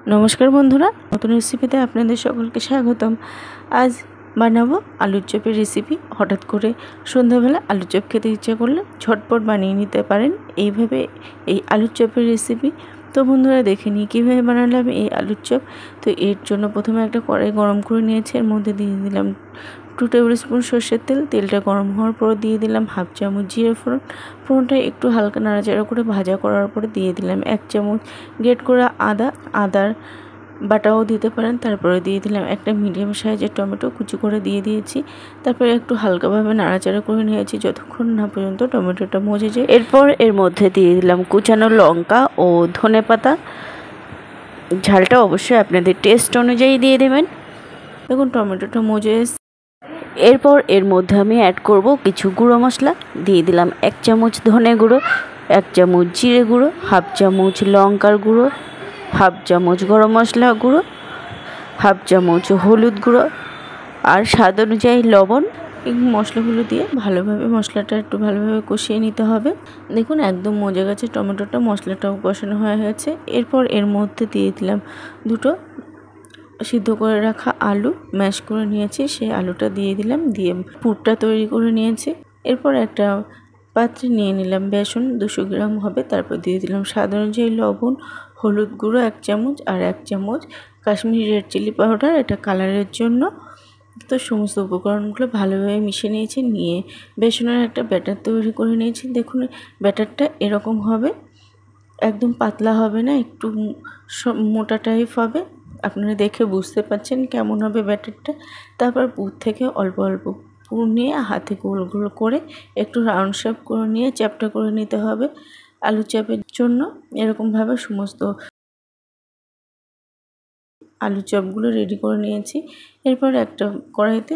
नमस्कार बंधुरा नतून रेसिपिते आपनादेर सकलके स्वागतम। आज बानाबो आलुर चपेर रेसिपि। हठात् करे सन्ध्याबेला आलुर चप खेते इच्छा करले झटपट बानिये निते पारेन एइभाবে এই आलुर चपेर रेसिपि। तो बंधुरा देखे निই किभाবে बानालाम এই आलुर चप। तो एर जोन्नो प्रथमे एकटा कड़ाई गरम करे निয়েছি, एर मধ্যে দিয়ে দিলাম 2 टेबिल स्पून সরষের তেল। তেলটা গরম হওয়ার পর দিয়ে দিলাম হাফ চামচ জিরে ফোড়ন। ফোড়নটা একটু হালকা নাড়াচাড়া করে ভাজা করার পরে দিয়ে দিলাম 1 চামচ গ্রেট করা আদার বাটাও দিতে পারেন। তারপরে দিয়ে দিলাম একটা মিডিয়াম সাইজের টমেটো কুচি করে দিয়ে দিয়েছি। তারপরে একটু হালকাভাবে নাড়াচাড়া করে নিয়েছি যতক্ষণ না পর্যন্ত টমেটোটা মজে যায়। এরপর এর মধ্যে দিয়ে দিলাম কুচানো লঙ্কা ও ধনেপাতা। ঝালটা অবশ্যই আপনাদের টেস্ট অনুযায়ী দিয়ে দেবেন। দেখুন টমেটোটা মজে এসেছে। এরপর এর মধ্যে আমি অ্যাড করব কিছু গুঁড়ো মশলা। দিয়ে দিলাম 1 চামচ ধনে গুঁড়ো, 1 চামচ জিরে গুঁড়ো, হাফ চামচ লঙ্কার গুঁড়ো, হাফ চামচ গরম মশলা গুঁড়ো, হাফ চামচ হলুদ গুঁড়ো আর স্বাদ অনুযায়ী লবণ। এই মশলাগুলো দিয়ে ভালোভাবে মশলাটা একটু ভালোভাবে কষিয়ে নিতে হবে। দেখুন একদম মজে গেছে টমেটোটা, মশলাটাও কষানো হয়ে গেছে। এরপর এর মধ্যে দিয়ে দিলাম দুটো সিদ্ধ করে রাখা আলু ম্যাশ করে নিয়েছি, সেই আলুটা দিয়ে দিলাম। দিয়ে পুরটা তৈরি করে নিয়েছি। এরপর একটা পাত্রে নিয়ে নিলাম বেসন 200 গ্রাম হবে। তারপর দিয়ে দিলাম স্বাদ অনুযায়ী লবণ, হলুদ গুঁড়ো 1 চামচ আর 1 চামচ কাশ্মীরি রেড চিলি পাউডার, এটা কালারের জন্য। তো সমস্ত উপকরণগুলো ভালোভাবে মিশিয়ে নিয়েছি। নিয়ে বেসনের একটা ব্যাটার তৈরি করে নিয়েছি। দেখুন ব্যাটারটা এরকম হবে, একদম পাতলা হবে না, একটু মোটা টাইপ হবে। আপনারা দেখে বুঝতে পারছেন কেমন হবে ব্যাটারটা। তারপর পুর থেকে অল্প অল্প পুর নিয়ে হাতে গোল গোল করে একটু রাউন্ড শেপ করে নিয়ে চ্যাপটা করে নিতে হবে। আলু চাপের জন্য এরকমভাবে সমস্ত আলু চপগুলো রেডি করে নিয়েছি। এরপর একটা কড়াইতে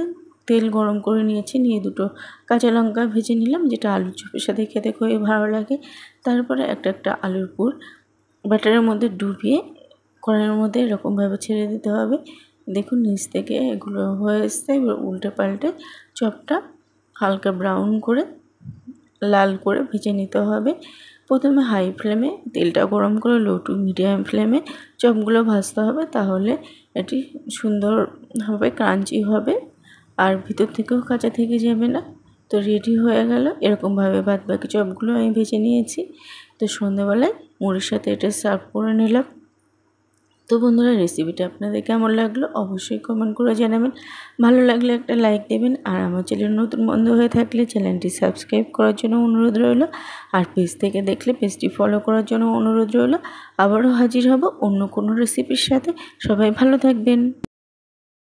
তেল গরম করে নিয়েছি, নিয়ে দুটো কাঁচা লঙ্কা ভেজে নিলাম, যেটা আলু চপের সাথে খেতে খুবই ভালো লাগে। তারপরে একটা আলুর পুর ব্যাটারের মধ্যে ডুবিয়ে কড়াইয়ের মধ্যে এরকমভাবে ছেড়ে দিতে হবে। দেখুন নিচ থেকে এগুলো হয়ে এসছে। এবার উল্টে পাল্টে চপটা হালকা ব্রাউন করে লাল করে ভেজে নিতে হবে। প্রথমে হাই ফ্লেমে তেলটা গরম করে লো টু মিডিয়াম ফ্লেমে চপগুলো ভাজতে হবে, তাহলে এটি সুন্দর হবে, ক্রাঞ্চি হবে আর ভিতর থেকেও কাঁচা থেকে যাবে না। তো রেডি হয়ে গেল। এরকমভাবে বাদবাকি চপগুলো আমি ভেজে নিয়েছি। তো সন্ধ্যাবেলায় মুড়ির সাথে এটা সার্ভ করে নিলাম। তো বন্ধুরা রেসিপিটা আপনাদের কেমন লাগলো অবশ্যই কমেন্ট করে জানাবেন। ভালো লাগলে একটা লাইক দেবেন। আর আমার চ্যানেল নতুন বন্ধু হয়ে থাকলে চ্যানেলটি সাবস্ক্রাইব করার জন্য অনুরোধ রইল। আর পেজ থেকে দেখলে পেজটি ফলো করার জন্য অনুরোধ রইল। আবারও হাজির হব অন্য কোনো রেসিপির সাথে। সবাই ভালো থাকবেন।